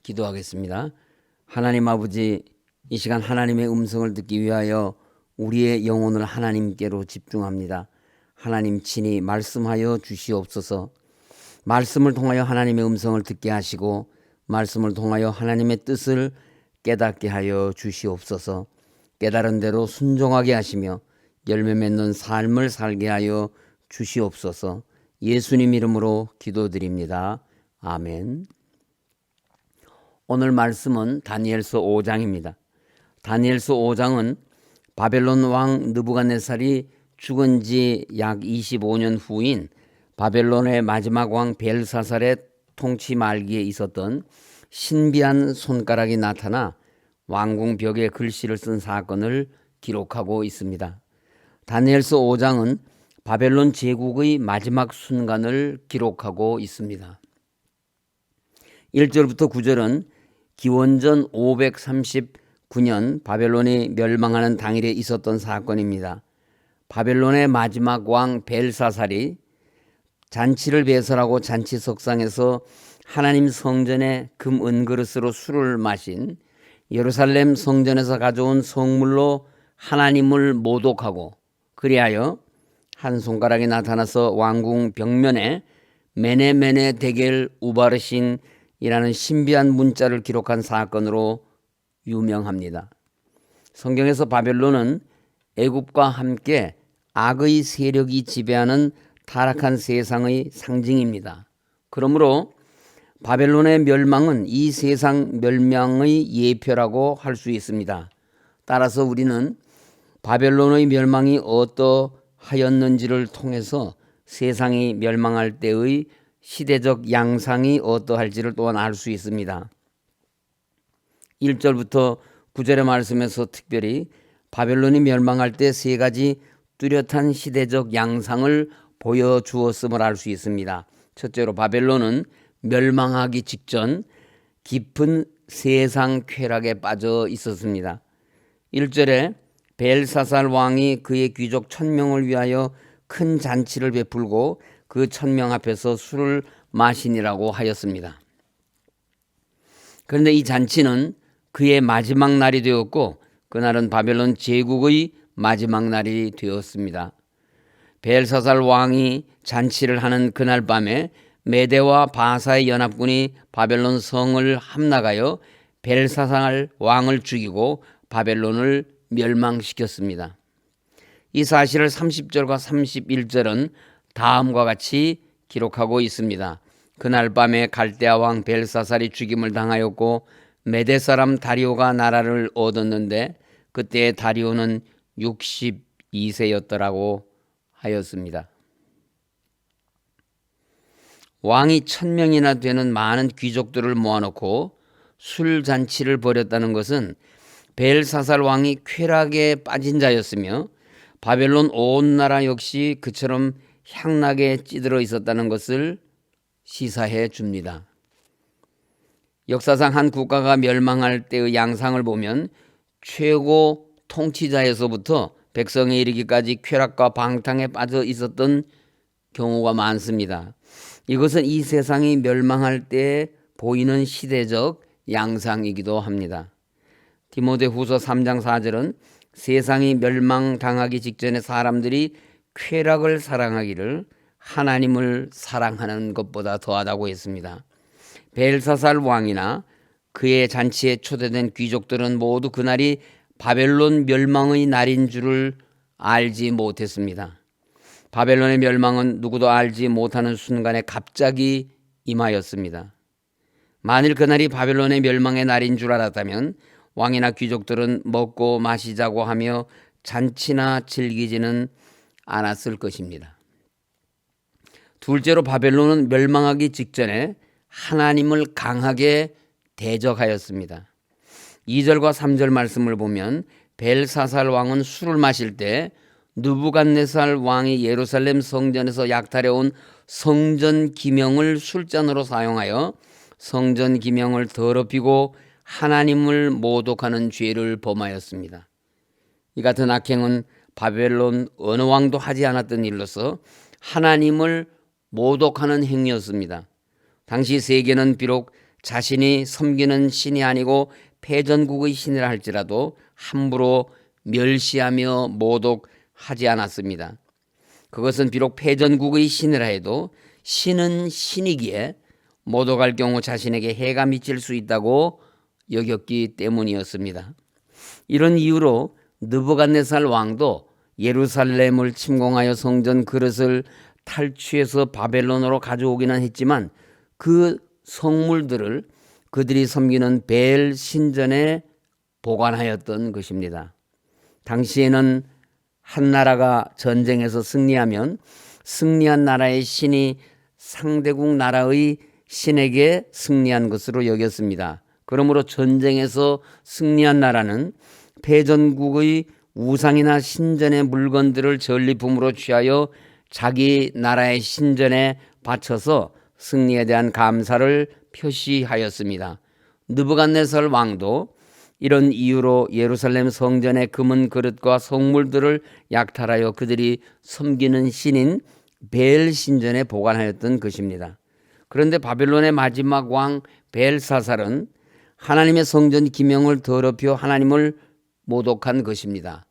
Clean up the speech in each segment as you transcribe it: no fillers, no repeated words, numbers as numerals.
기도하겠습니다. 하나님 아버지, 이 시간 하나님의 음성을 듣기 위하여 우리의 영혼을 하나님께로 집중합니다. 하나님 친히 말씀하여 주시옵소서. 말씀을 통하여 하나님의 음성을 듣게 하시고 말씀을 통하여 하나님의 뜻을 깨닫게 하여 주시옵소서. 깨달은 대로 순종하게 하시며 열매 맺는 삶을 살게 하여 주시옵소서. 예수님 이름으로 기도드립니다. 아멘. 오늘 말씀은 다니엘서 5장입니다. 다니엘서 5장은 바벨론 왕 느부갓네살이 죽은 지 약 25년 후인 바벨론의 마지막 왕 벨사살의 통치 말기에 있었던 신비한 손가락이 나타나 왕궁 벽에 글씨를 쓴 사건을 기록하고 있습니다. 다니엘서 5장은 바벨론 제국의 마지막 순간을 기록하고 있습니다. 1절부터 9절은 기원전 539년 바벨론이 멸망하는 당일에 있었던 사건입니다. 바벨론의 마지막 왕 벨사살이 잔치를 배설하고 잔치석상에서 하나님 성전에 금 은그릇으로 술을 마신 예루살렘 성전에서 가져온 성물로 하나님을 모독하고 그리하여 한 손가락이 나타나서 왕궁 벽면에 메네메네 데겔 우바르신 이라는 신비한 문자를 기록한 사건으로 유명합니다. 성경에서 바벨론은 애굽과 함께 악의 세력이 지배하는 타락한 세상의 상징입니다. 그러므로 바벨론의 멸망은 이 세상 멸망의 예표라고 할 수 있습니다. 따라서 우리는 바벨론의 멸망이 어떠하였는지를 통해서 세상이 멸망할 때의 시대적 양상이 어떠할지를 또한 알 수 있습니다. 1절부터 9절의 말씀에서 특별히 바벨론이 멸망할 때 세 가지 뚜렷한 시대적 양상을 보여주었음을 알 수 있습니다. 첫째로 바벨론은 멸망하기 직전 깊은 세상 쾌락에 빠져 있었습니다. 1절에 벨사살 왕이 그의 귀족 1000명을 위하여 큰 잔치를 베풀고 그 1000명 앞에서 술을 마시니라고 하였습니다. 그런데 이 잔치는 그의 마지막 날이 되었고 그날은 바벨론 제국의 마지막 날이 되었습니다. 벨사살 왕이 잔치를 하는 그날 밤에 메대와 바사의 연합군이 바벨론 성을 함락하여 벨사살 왕을 죽이고 바벨론을 멸망시켰습니다. 이 사실을 30절과 31절은 다음과 같이 기록하고 있습니다. 그날 밤에 갈대아 왕 벨사살이 죽임을 당하였고 메대 사람 다리오가 나라를 얻었는데 그때 다리오는 62세였더라고 하였습니다. 왕이 1000명이나 되는 많은 귀족들을 모아놓고 술잔치를 벌였다는 것은 벨사살 왕이 쾌락에 빠진 자였으며 바벨론 온 나라 역시 그처럼 향락에 찌들어 있었다는 것을 시사해 줍니다. 역사상 한 국가가 멸망할 때의 양상을 보면 최고 통치자에서부터 백성에 이르기까지 쾌락과 방탕에 빠져 있었던 경우가 많습니다. 이것은 이 세상이 멸망할 때 보이는 시대적 양상이기도 합니다. 디모데후서 3장 4절은 세상이 멸망당하기 직전에 사람들이 쾌락을 사랑하기를 하나님을 사랑하는 것보다 더하다고 했습니다. 벨사살 왕이나 그의 잔치에 초대된 귀족들은 모두 그날이 바벨론 멸망의 날인 줄을 알지 못했습니다. 바벨론의 멸망은 누구도 알지 못하는 순간에 갑자기 임하였습니다. 만일 그날이 바벨론의 멸망의 날인 줄 알았다면 왕이나 귀족들은 먹고 마시자고 하며 잔치나 즐기지는 않았을 것입니다. 둘째로 바벨론은 멸망하기 직전에 하나님을 강하게 대적하였습니다. 2절과 3절 말씀을 보면 벨사살 왕은 술을 마실 때 느부갓네살 왕이 예루살렘 성전에서 약탈해온 성전 기명을 술잔으로 사용하여 성전 기명을 더럽히고 하나님을 모독하는 죄를 범하였습니다. 이 같은 악행은 바벨론 어느 왕도 하지 않았던 일로서 하나님을 모독하는 행위였습니다. 당시 세계는 비록 자신이 섬기는 신이 아니고 패전국의 신이라 할지라도 함부로 멸시하며 모독하지 않았습니다. 그것은 비록 패전국의 신이라 해도 신은 신이기에 모독할 경우 자신에게 해가 미칠 수 있다고 여겼기 때문이었습니다. 이런 이유로 느부갓네살 왕도 예루살렘을 침공하여 성전 그릇을 탈취해서 바벨론으로 가져오기는 했지만 그 성물들을 그들이 섬기는 벨 신전에 보관하였던 것입니다. 당시에는 한 나라가 전쟁에서 승리하면 승리한 나라의 신이 상대국 나라의 신에게 승리한 것으로 여겼습니다. 그러므로 전쟁에서 승리한 나라는 패전국의 우상이나 신전의 물건들을 전리품으로 취하여 자기 나라의 신전에 바쳐서 승리에 대한 감사를 표시하였습니다. 느부갓네살 왕도 이런 이유로 예루살렘 성전의 금은 그릇과 성물들을 약탈하여 그들이 섬기는 신인 벨 신전에 보관하였던 것입니다. 그런데 바벨론의 마지막 왕 벨사살은 하나님의 성전 기명을 더럽혀 하나님을 모독한 것입니다.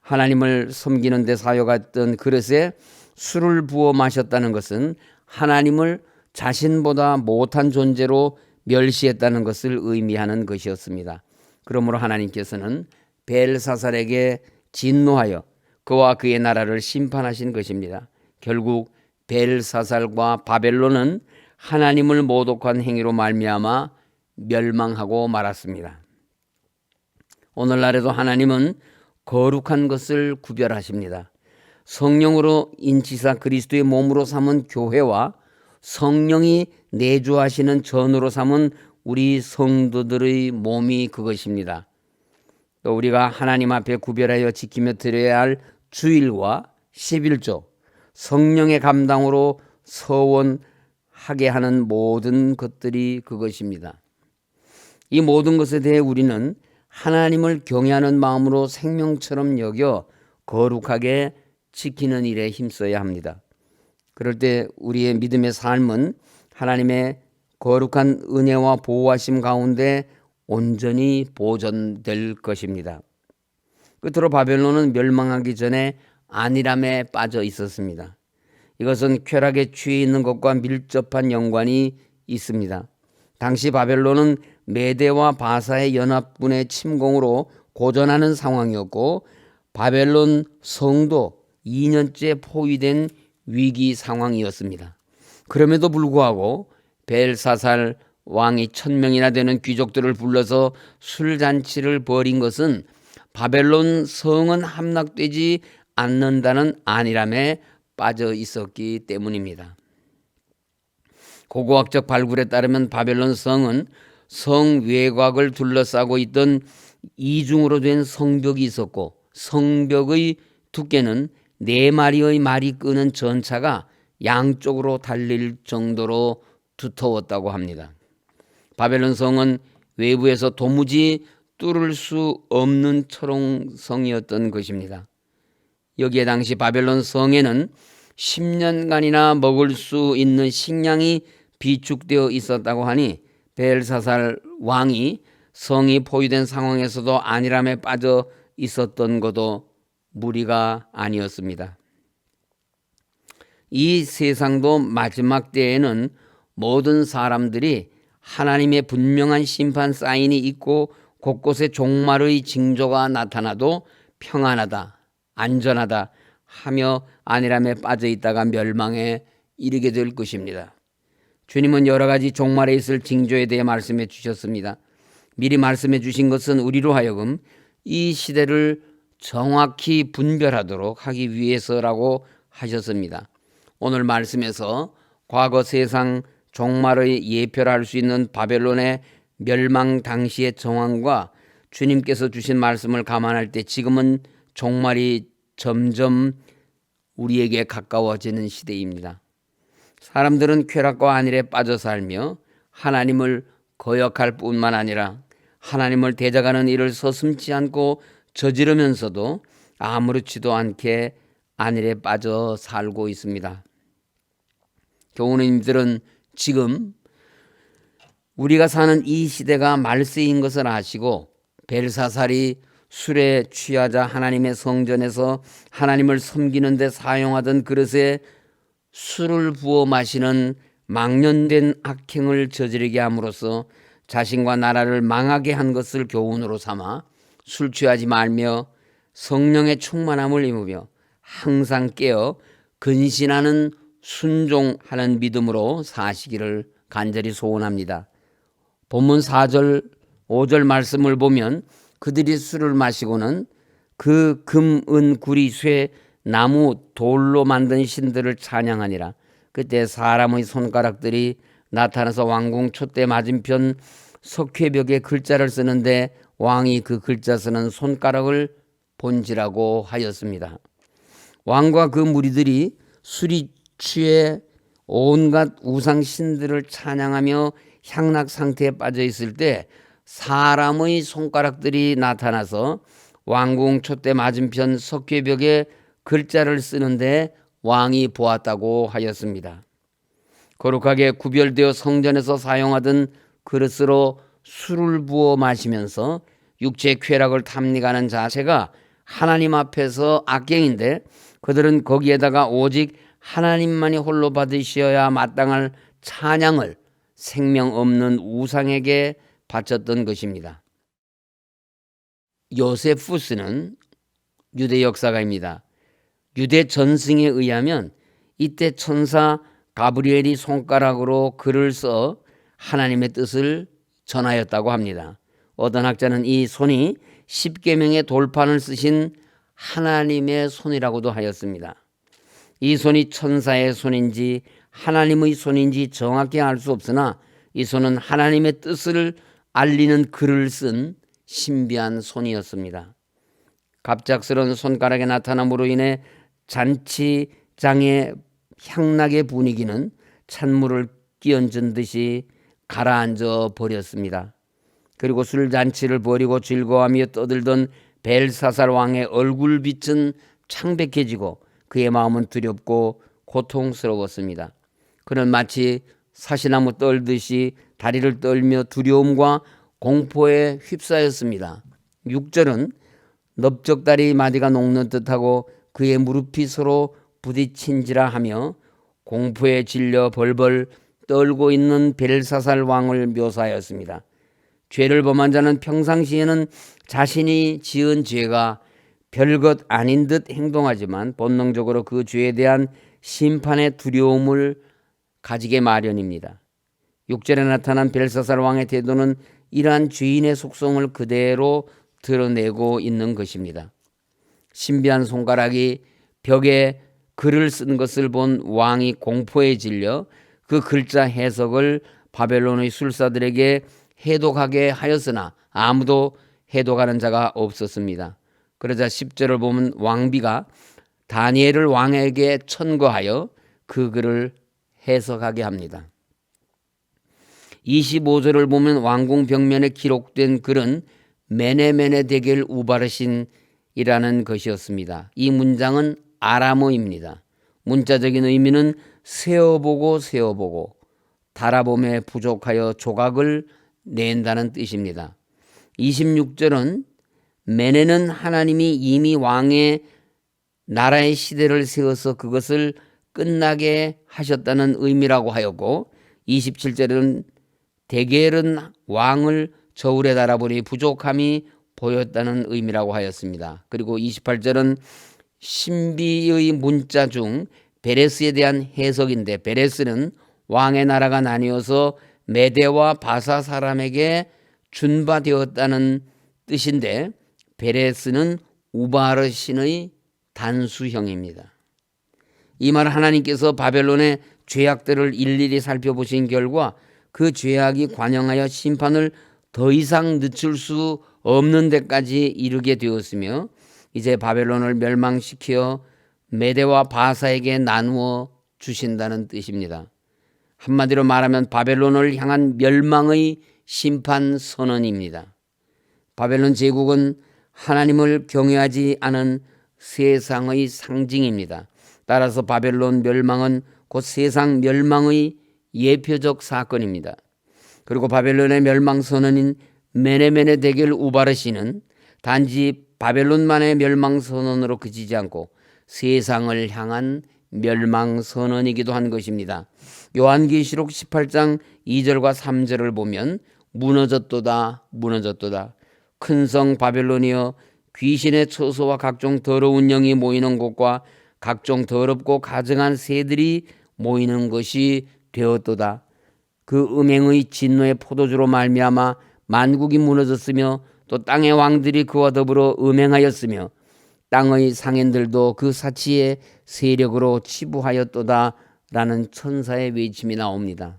하나님을 섬기는 데 사용했던 그릇에 술을 부어 마셨다는 것은 하나님을 자신보다 못한 존재로 멸시했다는 것을 의미하는 것이었습니다. 그러므로 하나님께서는 벨사살에게 진노하여 그와 그의 나라를 심판하신 것입니다. 결국 벨사살과 바벨론은 하나님을 모독한 행위로 말미암아 멸망하고 말았습니다. 오늘날에도 하나님은 거룩한 것을 구별하십니다. 성령으로 인치사 그리스도의 몸으로 삼은 교회와 성령이 내주하시는 전으로 삼은 우리 성도들의 몸이 그것입니다. 또 우리가 하나님 앞에 구별하여 지키며 드려야 할 주일과 11조, 성령의 감당으로 서원하게 하는 모든 것들이 그것입니다. 이 모든 것에 대해 우리는 하나님을 경외하는 마음으로 생명처럼 여겨 거룩하게 지키는 일에 힘써야 합니다. 그럴 때 우리의 믿음의 삶은 하나님의 거룩한 은혜와 보호하심 가운데 온전히 보존될 것입니다. 끝으로 바벨론은 멸망하기 전에 안일함에 빠져 있었습니다. 이것은 쾌락에 취해 있는 것과 밀접한 연관이 있습니다. 당시 바벨론은 메대와 바사의 연합군의 침공으로 고전하는 상황이었고 바벨론 성도 2년째 포위된 위기 상황이었습니다. 그럼에도 불구하고 벨사살 왕이 1000명이나 되는 귀족들을 불러서 술잔치를 벌인 것은 바벨론 성은 함락되지 않는다는 안일함에 빠져 있었기 때문입니다. 고고학적 발굴에 따르면 바벨론 성은 성 외곽을 둘러싸고 있던 이중으로 된 성벽이 있었고 성벽의 두께는 4마리의 말이 끄는 전차가 양쪽으로 달릴 정도로 두터웠다고 합니다. 바벨론 성은 외부에서 도무지 뚫을 수 없는 철옹성이었던 것입니다. 여기에 당시 바벨론 성에는 10년간이나 먹을 수 있는 식량이 비축되어 있었다고 하니 벨사살 왕이 성이 포위된 상황에서도 안일함에 빠져 있었던 것도 무리가 아니었습니다. 이 세상도 마지막 때에는 모든 사람들이 하나님의 분명한 심판 사인이 있고 곳곳에 종말의 징조가 나타나도 평안하다, 안전하다 하며 안일함에 빠져 있다가 멸망에 이르게 될 것입니다. 주님은 여러 가지 종말에 있을 징조에 대해 말씀해 주셨습니다. 미리 말씀해 주신 것은 우리로 하여금 이 시대를 정확히 분별하도록 하기 위해서라고 하셨습니다. 오늘 말씀에서 과거 세상 종말의 예표를 할 수 있는 바벨론의 멸망 당시의 정황과 주님께서 주신 말씀을 감안할 때 지금은 종말이 점점 우리에게 가까워지는 시대입니다. 사람들은 쾌락과 안일에 빠져 살며 하나님을 거역할 뿐만 아니라 하나님을 대적하는 일을 서슴지 않고 저지르면서도 아무렇지도 않게 안일에 빠져 살고 있습니다. 교우님들은 지금 우리가 사는 이 시대가 말세인 것을 아시고 벨사살이 술에 취하자 하나님의 성전에서 하나님을 섬기는 데 사용하던 그릇에 술을 부어 마시는 망령된 악행을 저지르게 함으로써 자신과 나라를 망하게 한 것을 교훈으로 삼아 술 취하지 말며 성령의 충만함을 입으며 항상 깨어 근신하는 순종하는 믿음으로 사시기를 간절히 소원합니다. 본문 4절 5절 말씀을 보면 그들이 술을 마시고는 그 금, 은, 구리, 쇠, 나무, 돌로 만든 신들을 찬양하니라. 그때 사람의 손가락들이 나타나서 왕궁 촛대 맞은편 석회벽에 글자를 쓰는데 왕이 그 글자 쓰는 손가락을 본지라고 하였습니다. 왕과 그 무리들이 술이 취해 온갖 우상 신들을 찬양하며 향락 상태에 빠져 있을 때 사람의 손가락들이 나타나서 왕궁 촛대 맞은편 석회벽에 글자를 쓰는데 왕이 보았다고 하였습니다. 거룩하게 구별되어 성전에서 사용하던 그릇으로 술을 부어 마시면서 육체의 쾌락을 탐닉하는 자세가 하나님 앞에서 악행인데 그들은 거기에다가 오직 하나님만이 홀로 받으셔야 마땅할 찬양을 생명 없는 우상에게 바쳤던 것입니다. 요세푸스는 유대 역사가입니다. 유대 전승에 의하면 이때 천사 가브리엘이 손가락으로 글을 써 하나님의 뜻을 전하였다고 합니다. 어떤 학자는 이 손이 십계명의 돌판을 쓰신 하나님의 손이라고도 하였습니다. 이 손이 천사의 손인지 하나님의 손인지 정확히 알 수 없으나 이 손은 하나님의 뜻을 알리는 글을 쓴 신비한 손이었습니다. 갑작스러운 손가락의 나타남으로 인해 잔치장의 향락의 분위기는 찬물을 끼얹은 듯이 가라앉아 버렸습니다. 그리고 술잔치를 벌이고 즐거워하며 떠들던 벨사살 왕의 얼굴빛은 창백해지고 그의 마음은 두렵고 고통스러웠습니다. 그는 마치 사시나무 떨듯이 다리를 떨며 두려움과 공포에 휩싸였습니다. 6절은 넓적다리 마디가 녹는 듯하고 그의 무릎이 서로 부딪힌지라 하며 공포에 질려 벌벌 떨고 있는 벨사살 왕을 묘사하였습니다. 죄를 범한 자는 평상시에는 자신이 지은 죄가 별것 아닌 듯 행동하지만 본능적으로 그 죄에 대한 심판의 두려움을 가지게 마련입니다. 6절에 나타난 벨사살 왕의 태도는 이러한 죄인의 속성을 그대로 드러내고 있는 것입니다. 신비한 손가락이 벽에 글을 쓴 것을 본 왕이 공포에 질려 그 글자 해석을 바벨론의 술사들에게 해독하게 하였으나 아무도 해독하는 자가 없었습니다. 그러자 10절을 보면 왕비가 다니엘을 왕에게 천거하여 그 글을 해석하게 합니다. 25절을 보면 왕궁 벽면에 기록된 글은 메네메네 데겔 우바르신이라는 것이었습니다. 이 문장은 아람어입니다. 문자적인 의미는 세어보고 세어보고 달아봄에 부족하여 조각을 낸다는 뜻입니다. 26절은 메네는 하나님이 이미 왕의 나라의 시대를 세워서 그것을 끝나게 하셨다는 의미라고 하였고 27절은 데겔은 왕을 저울에 달아보니 부족함이 보였다는 의미라고 하였습니다. 그리고 28절은 신비의 문자 중 베레스에 대한 해석인데 베레스는 왕의 나라가 나뉘어서 메대와 바사 사람에게 준바되었다는 뜻인데 베레스는 우바르 신의 단수형입니다. 이 말 하나님께서 바벨론의 죄악들을 일일이 살펴보신 결과 그 죄악이 관영하여 심판을 더 이상 늦출 수 없는 데까지 이르게 되었으며 이제 바벨론을 멸망시켜 메대와 바사에게 나누어 주신다는 뜻입니다. 한마디로 말하면 바벨론을 향한 멸망의 심판 선언입니다. 바벨론 제국은 하나님을 경외하지 않은 세상의 상징입니다. 따라서 바벨론 멸망은 곧 세상 멸망의 예표적 사건입니다. 그리고 바벨론의 멸망 선언인 메네메네 대결 우바르시는 단지 바벨론만의 멸망 선언으로 그치지 않고 세상을 향한 멸망 선언이기도 한 것입니다. 요한계시록 18장 2절과 3절을 보면 무너졌도다 무너졌도다 큰 성 바벨론이여 귀신의 처소와 각종 더러운 영이 모이는 곳과 각종 더럽고 가증한 새들이 모이는 것이 되었도다. 그 음행의 진노의 포도주로 말미암아 만국이 무너졌으며 또 땅의 왕들이 그와 더불어 음행하였으며 땅의 상인들도 그 사치의 세력으로 치부하였도다 라는 천사의 외침이 나옵니다.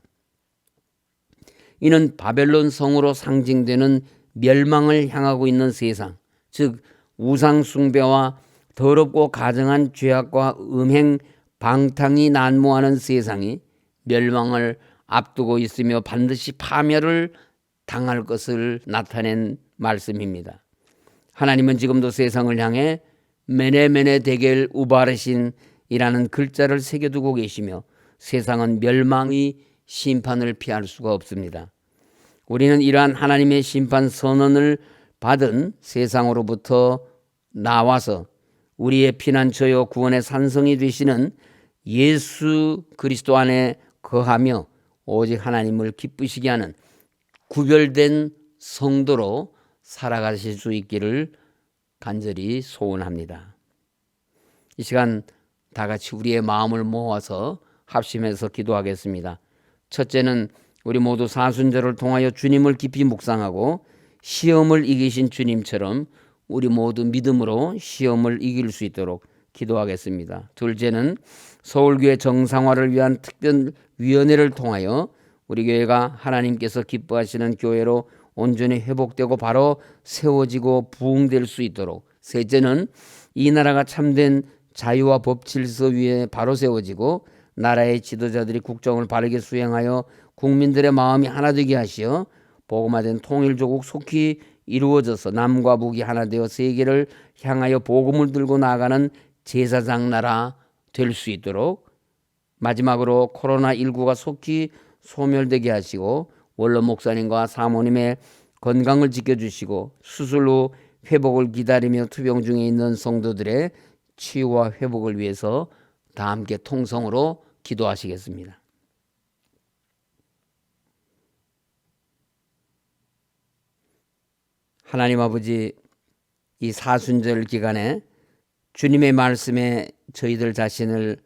이는 바벨론 성으로 상징되는 멸망을 향하고 있는 세상, 즉 우상 숭배와 더럽고 가증한 죄악과 음행 방탕이 난무하는 세상이 멸망을 앞두고 있으며 반드시 파멸을 당할 것을 나타낸 말씀입니다. 하나님은 지금도 세상을 향해 메네메네 데겔 우바르신이라는 글자를 새겨두고 계시며 세상은 멸망의 심판을 피할 수가 없습니다. 우리는 이러한 하나님의 심판 선언을 받은 세상으로부터 나와서 우리의 피난처요 구원의 산성이 되시는 예수 그리스도 안에 거하며 오직 하나님을 기쁘시게 하는 구별된 성도로 살아가실 수 있기를 간절히 소원합니다. 이 시간 다 같이 우리의 마음을 모아서 합심해서 기도하겠습니다. 첫째는 우리 모두 사순절을 통하여 주님을 깊이 묵상하고 시험을 이기신 주님처럼 우리 모두 믿음으로 시험을 이길 수 있도록 기도하겠습니다. 둘째는 서울교회 정상화를 위한 특별위원회를 통하여 우리 교회가 하나님께서 기뻐하시는 교회로 온전히 회복되고 바로 세워지고 부흥될 수 있도록. 셋째는 이 나라가 참된 자유와 법 질서 위에 바로 세워지고 나라의 지도자들이 국정을 바르게 수행하여 국민들의 마음이 하나 되게 하시어 복음화된 통일조국 속히 이루어져서 남과 북이 하나 되어 세계를 향하여 복음을 들고 나아가는 제사장 나라 될 수 있도록. 마지막으로 코로나19가 속히 소멸되게 하시고 원로 목사님과 사모님의 건강을 지켜주시고 수술 후 회복을 기다리며 투병 중에 있는 성도들의 치유와 회복을 위해서 다 함께 통성으로 기도하시겠습니다. 하나님 아버지, 이 사순절 기간에 주님의 말씀에 저희들 자신을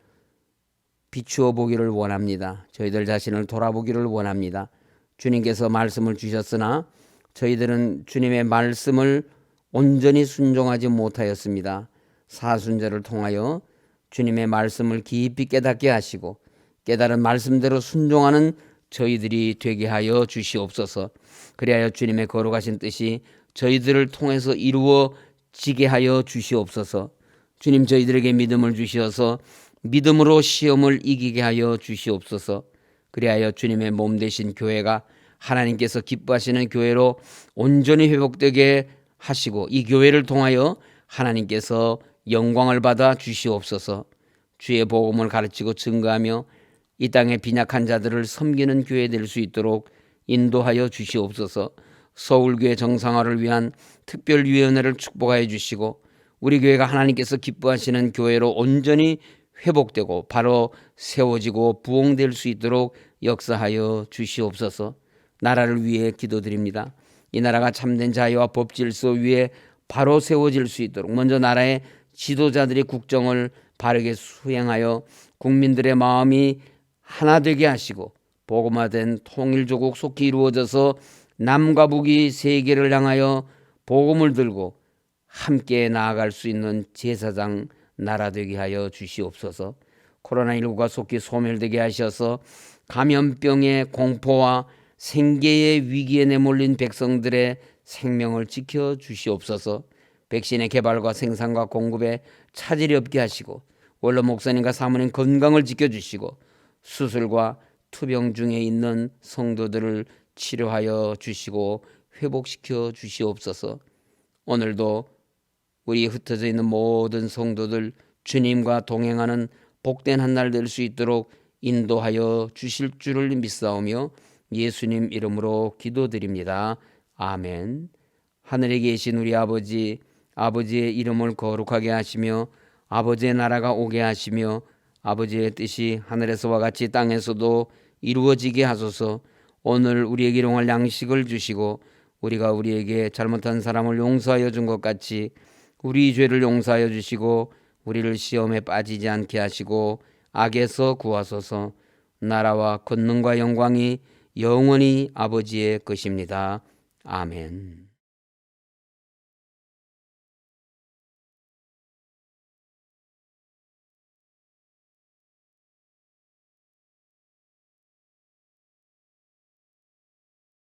비추어 보기를 원합니다. 저희들 자신을 돌아보기를 원합니다. 주님께서 말씀을 주셨으나 저희들은 주님의 말씀을 온전히 순종하지 못하였습니다. 사순절을 통하여 주님의 말씀을 깊이 깨닫게 하시고 깨달은 말씀대로 순종하는 저희들이 되게 하여 주시옵소서. 그리하여 주님의 거룩하신 뜻이 저희들을 통해서 이루어지게 하여 주시옵소서. 주님, 저희들에게 믿음을 주시어서 믿음으로 시험을 이기게 하여 주시옵소서. 그리하여 주님의 몸 되신 교회가 하나님께서 기뻐하시는 교회로 온전히 회복되게 하시고 이 교회를 통하여 하나님께서 영광을 받아 주시옵소서. 주의 복음을 가르치고 증거하며 이 땅의 빈약한 자들을 섬기는 교회 될 수 있도록 인도하여 주시옵소서. 서울교회 정상화를 위한 특별위원회를 축복하여 주시고 우리 교회가 하나님께서 기뻐하시는 교회로 온전히 회복되고 바로 세워지고 부흥될 수 있도록 역사하여 주시옵소서. 나라를 위해 기도드립니다. 이 나라가 참된 자유와 법 질서 위에 바로 세워질 수 있도록 먼저 나라의 지도자들이 국정을 바르게 수행하여 국민들의 마음이 하나 되게 하시고 복음화된 통일조국 속히 이루어져서 남과 북이 세계를 향하여 복음을 들고 함께 나아갈 수 있는 제사장 나라 되게 하여 주시옵소서. 코로나19가 속히 소멸되게 하셔서 감염병의 공포와 생계의 위기에 내몰린 백성들의 생명을 지켜 주시옵소서. 백신의 개발과 생산과 공급에 차질이 없게 하시고 원로 목사님과 사모님 건강을 지켜주시고 수술과 투병 중에 있는 성도들을 치료하여 주시고 회복시켜 주시옵소서. 오늘도 우리 흩어져 있는 모든 성도들 주님과 동행하는 복된 한 날 될 수 있도록 인도하여 주실 줄을 믿사오며 예수님 이름으로 기도드립니다. 아멘. 하늘에 계신 우리 아버지, 아버지의 이름을 거룩하게 하시며 아버지의 나라가 오게 하시며 아버지의 뜻이 하늘에서와 같이 땅에서도 이루어지게 하소서. 오늘 우리에게 일용할 양식을 주시고 우리가 우리에게 잘못한 사람을 용서하여 준 것 같이 우리 죄를 용서하여 주시고 우리를 시험에 빠지지 않게 하시고 악에서 구하소서. 나라와 권능과 영광이 영원히 아버지의 것입니다. 아멘.